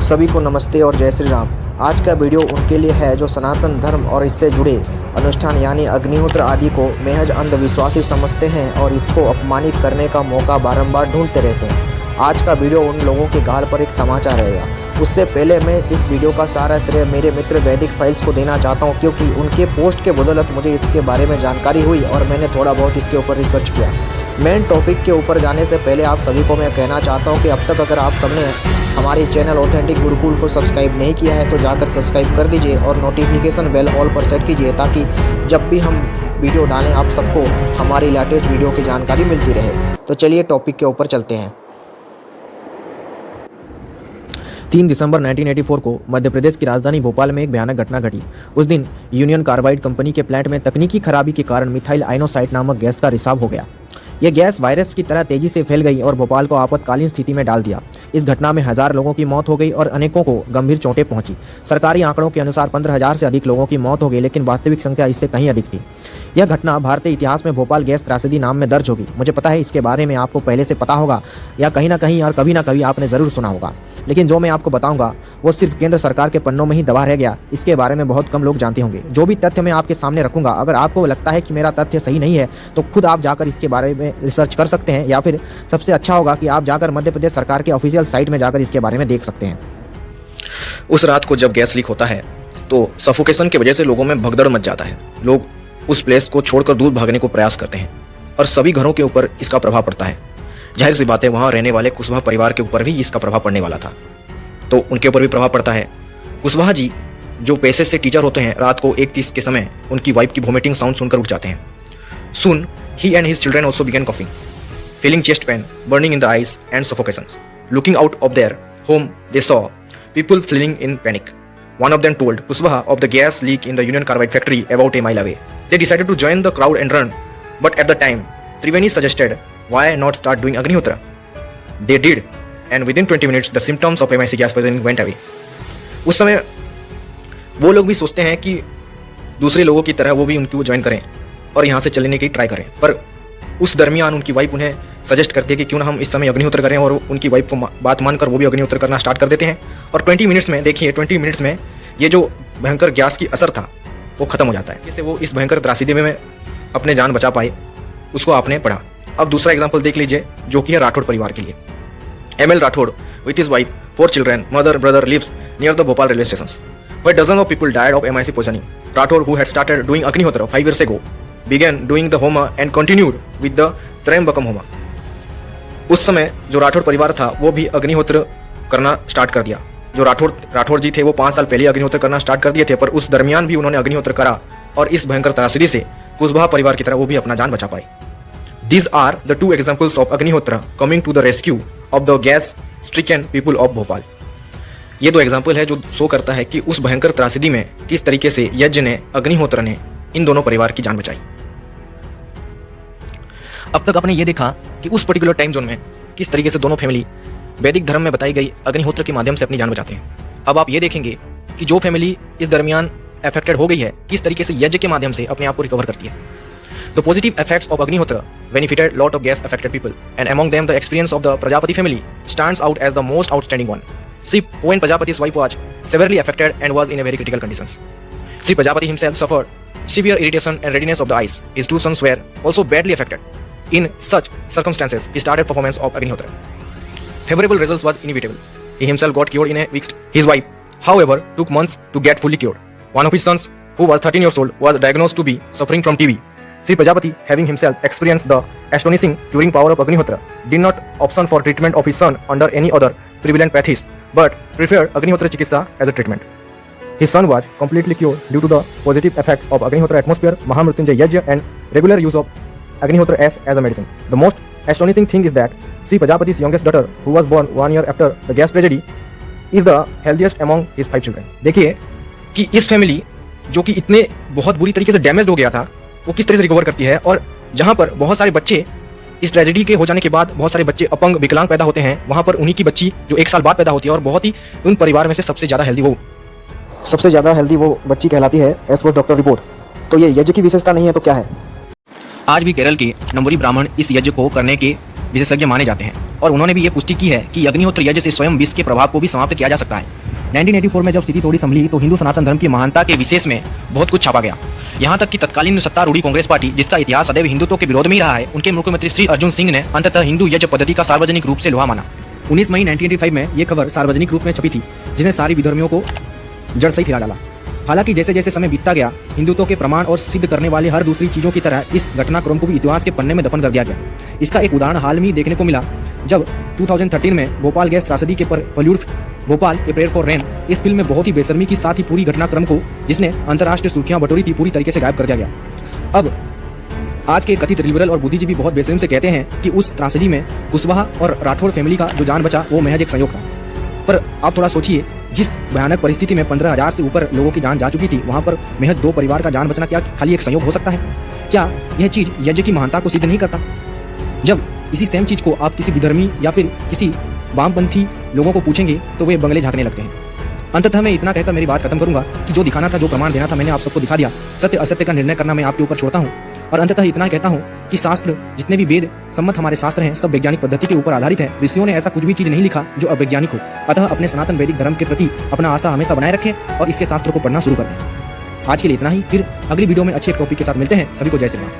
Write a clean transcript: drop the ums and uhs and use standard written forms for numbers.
सभी को नमस्ते और जय श्री राम। आज का वीडियो उनके लिए है जो सनातन धर्म और इससे जुड़े अनुष्ठान यानी अग्निहोत्र आदि को महज अंधविश्वासी समझते हैं और इसको अपमानित करने का मौका बारंबार ढूंढते रहते हैं। आज का वीडियो उन लोगों के गाल पर एक तमाचा रहेगा। उससे पहले मैं इस वीडियो का सारा श्रेय मेरे मित्र वैदिक फाइल्स को देना चाहता हूँ, क्योंकि उनके पोस्ट के बदौलत मुझे इसके बारे में जानकारी हुई और मैंने थोड़ा बहुत इसके ऊपर रिसर्च किया। मेन टॉपिक के ऊपर जाने से पहले आप सभी को मैं कहना चाहता हूं कि अब तक अगर आप सबने हमारे चैनल ऑथेंटिक गुरुकुल को सब्सक्राइब नहीं किया है तो जाकर सब्सक्राइब कर दीजिए और नोटिफिकेशन बेल ऑल पर सेट कीजिए, ताकि जब भी हम वीडियो डालें आप सबको हमारी लेटेस्ट वीडियो की जानकारी मिलती रहे। तो चलिए टॉपिक के ऊपर चलते हैं। 3 दिसंबर 1984 को मध्य प्रदेश की राजधानी भोपाल में एक भयानक घटना घटी। उस दिन यूनियन कार्बाइड कंपनी के प्लांट में तकनीकी खराबी के कारण मिथाइल आयनोसाइड नामक गैस का रिसाव हो गया। यह गैस वायरस की तरह तेजी से फैल गई और भोपाल को आपातकालीन स्थिति में डाल दिया। इस घटना में 1000 लोगों की मौत हो गई और अनेकों को गंभीर चोटें पहुंची। सरकारी आंकड़ों के अनुसार 15,000 से अधिक लोगों की मौत हो गई, लेकिन वास्तविक संख्या इससे कहीं अधिक थी। यह घटना भारतीय इतिहास में भोपाल गैस त्रासदी नाम में दर्ज होगी। मुझे पता है इसके बारे में आपको पहले से पता होगा या कहीं ना कहीं और कभी ना कभी आपने ज़रूर सुना होगा, लेकिन जो मैं आपको बताऊंगा वो सिर्फ केंद्र सरकार के पन्नों में ही दबा रह गया। इसके बारे में बहुत कम लोग जानते होंगे। जो भी तथ्य मैं आपके सामने रखूंगा, अगर आपको लगता है कि मेरा तथ्य सही नहीं है तो खुद आप जाकर इसके बारे में रिसर्च कर सकते हैं, या फिर सबसे अच्छा होगा कि आप जाकर मध्य प्रदेश सरकार के ऑफिशियल साइट में जाकर इसके बारे में देख सकते हैं। उस रात को जब गैस लीक होता है तो सफोकेशन की वजह से लोगों में भगदड़ मच जाता है। लोग उस प्लेस को छोड़कर दूर भागने को प्रयास करते हैं और सभी घरों के ऊपर इसका प्रभाव पड़ता है। जाहिर सी बात है, वहां रहने वाले कुशवाहा परिवार के ऊपर भी इसका प्रभाव पड़ने वाला था, तो उनके ऊपर भी प्रभाव पड़ता है। कुशवाहा जी जो पेशे से टीचर होते हैं, रात को 1:30 के समय उनकी वाइफ की वोमिटिंग साउंड सुनकर उठ जाते हैं। Soon he and his children also began coughing, feeling chest pain, burning in the eyes and suffocation. Looking out of their home, they saw people fleeing in panic. One of them told Kushwaha of the gas leak in the Union Carbide factory about a mile away. They decided to join the crowd and run, but at the time, Triveni suggested, why not start doing Agnihotra? They did, and within 20 minutes, the symptoms of MIC gas poisoning went away. उस समय वो लोग भी सोचते हैं कि दूसरे लोगों की तरह वो भी उनको ज्वाइन करें और यहाँ से चलने की ट्राई करें, पर उस दरमियान उनकी वाइफ उन्हें सजेस्ट करती है कि क्यों ना हम इस समय अग्निहोत्र करें, और उनकी वाइफ को बात मानकर वो भी अग्निहोत्र करना स्टार्ट कर देते हैं। और 20 मिनट्स में देखिए, 20 मिनट्स में ये जो भयंकर गैस की असर था वो खत्म हो जाता है। जिससे वो इस भयंकर त्रासदी में अपने जान बचा पाए, उसको आपने पढ़ा। अब दूसरा एग्जाम्पल देख लीजिए, जो कि है राठौड़ परिवार के लिए। ML Rathod with his wife, 4 children, mother, brother lives near the Bhopal railway stations, where dozens of people died of MIC poisoning. Rathod, who had started doing Agnihotra 5 years ago, began doing the Homa and continued with the Trayambakam Homa. उस समय जो राठौड़ परिवार था वो भी अग्निहोत्र करना start कर दिया। जो राठौड़ जी थे वो 5 साल पहले अग्निहोत्र करना स्टार्ट कर दिए थे, पर उस दरमियान भी उन्होंने अग्निहोत्र करा और इस भयंकर त्रासदी से कुशवाहा परिवार की तरह वो भी अपना जान बचा पाए। These are the 2 examples of Agnihotra coming to the rescue of the gas-stricken people of Bhopal. ये 2 एग्जाम्पल है जो शो करता है कि उस भयंकर त्रासदी में किस तरीके से यज्ञ ने, अग्निहोत्र ने इन दोनों परिवार की जान बचाई। अब तक आपने ये देखा कि उस पर्टिकुलर टाइम जोन में किस तरीके से दोनों फैमिली वैदिक धर्म में बताई गई अग्निहोत्र के माध्यम से अपनी जान बचाते हैं। अब आप ये देखेंगे कि जो फैमिली इस दरमियान अफेक्टेड हो गई है, किस तरीके से यज्ञ के माध्यम से अपने आप को रिकवर करती है। The positive effects of Agnihotra benefited lot of gas affected people, and among them the experience of the Prajapati family stands out as the most outstanding one. Sri O.N. Prajapati's wife was severely affected and was in a very critical conditions. Sri Prajapati himself suffered severe irritation and redness of the eyes. His 2 sons were also badly affected. In such circumstances, he started performance of Agnihotra. Favorable results was inevitable. He himself got cured in a week. His wife, however, took months to get fully cured. One of his sons, who was 13 years old, was diagnosed to be suffering from TB. Sri Prajapati, having himself experienced the astonishing curing power of Agnihotra, did not option for treatment of his son under any other prevalent paths, but preferred Agnihotra Chikitsa as a treatment. His son was completely cured due to the positive effects of Agnihotra atmosphere, Mahamrutyunjay Yajna, and regular use of Agnihotra as a medicine. The most astonishing thing is that Sri Prajapati's youngest daughter, who was born 1 year after the gas tragedy, is the healthiest among his 5 children. देखिए कि इस family जो कि इतने बहुत बुरी तरीके से डैमेज हो गया था, वो किस तरह से रिकवर करती है। और जहां पर बहुत सारे बच्चे इस ट्रेजेडी के हो जाने के बाद बहुत सारे बच्चे अपंग विकलांग पैदा होते हैं, वहां पर उन्हीं की बच्ची जो 1 साल बाद पैदा होती है और बहुत ही उन परिवार में से सबसे ज़्यादा हेल्दी वो बच्ची कहलाती है एज पर डॉक्टर रिपोर्ट। तो ये यज्ञ की विशेषता नहीं है तो क्या है? आज भी केरल के नंबूरी ब्राह्मण इस यज्ञ को करने के विशेषज्ञ माने जाते हैं और उन्होंने भी ये पुष्टि की है कि अग्निहोत्र यज्ञ से स्वयं विष के प्रभाव को भी समाप्त किया जा सकता है। 1984 में जब स्थिति थोड़ी संभली तो हिंदू सनातन धर्म की महानता के विशेष में बहुत कुछ छापा गया। यहाँ तक कि तत्कालीन सत्तारूढ़ी कांग्रेस पार्टी, जिसका इतिहास सदैव हिंदुत्व के विरोध में ही रहा है, उनके मुख्यमंत्री श्री अर्जुन सिंह ने अंततः हिंदू यज्ञ पद्धति का सार्वजनिक रूप से लोहा माना। 19 मई 1985 में ये खबर सार्वजनिक रूप में छपी थी, जिसने सारी विधर्मियों को जड़ सही हिला डाला। हालांकि जैसे जैसे समय बीतता गया, हिंदुत्व के प्रमाण और सिद्ध करने वाले हर दूसरी चीजों की तरह इस घटनाक्रम को भी इतिहास के पन्ने में दफन कर दिया गया। इसका एक उदाहरण हाल में ही देखने को मिला, जब 2013 में भोपाल गैस त्रासदी के पर Bollywood Bhopal a prayer for rain इस फिल्म में बहुत ही बेशर्मी के साथ ही पूरी घटनाक्रम को, जिसने अंतर्राष्ट्रीय सुर्खियां बटोरी थी, पूरी तरीके से गायब कर दिया गया। अब आज के कथित लिबरल और बुद्धिजीवी बहुत बेशर्मी से कहते हैं कि उस त्रासदी में कुशवाहा और राठौड़ फैमिली का जो जान बचा वो महज एक संयोग था। पर आप थोड़ा सोचिए, जिस भयानक परिस्थिति में 15,000 से ऊपर लोगों की जान जा चुकी थी, वहां पर महज 2 परिवार का जान बचना क्या खाली एक संयोग हो सकता है? क्या यह चीज यज्ञ की महानता को सिद्ध नहीं करता? जब इसी सेम चीज को आप किसी विधर्मी या फिर किसी वामपंथी लोगों को पूछेंगे तो वे बंगले झांकने लगते हैं। अंततः मैं इतना कहकर मेरी बात खत्म करूंगा कि जो दिखाना था, जो प्रमाण देना था, मैंने आप सबको दिखा दिया। सत्य असत्य का निर्णय करना मैं आपके ऊपर छोड़ता हूँ और अंततः इतना कहता हूँ कि शास्त्र, जितने भी वेद सम्मत हमारे शास्त्र हैं, सब वैज्ञानिक पद्धति के ऊपर आधारित है। ऋषियों ने ऐसा कुछ भी चीज नहीं लिखा जो अवैज्ञानिक हो। अतः अपने सनातन वैदिक धर्म के प्रति अपना आस्था हमेशा बनाए रखें और इसके शास्त्रों को पढ़ना शुरू कर दें। आज के लिए इतना ही, फिर अगली वीडियो में अच्छे एक टॉपिक के साथ मिलते हैं। सभी को जय श्री राम।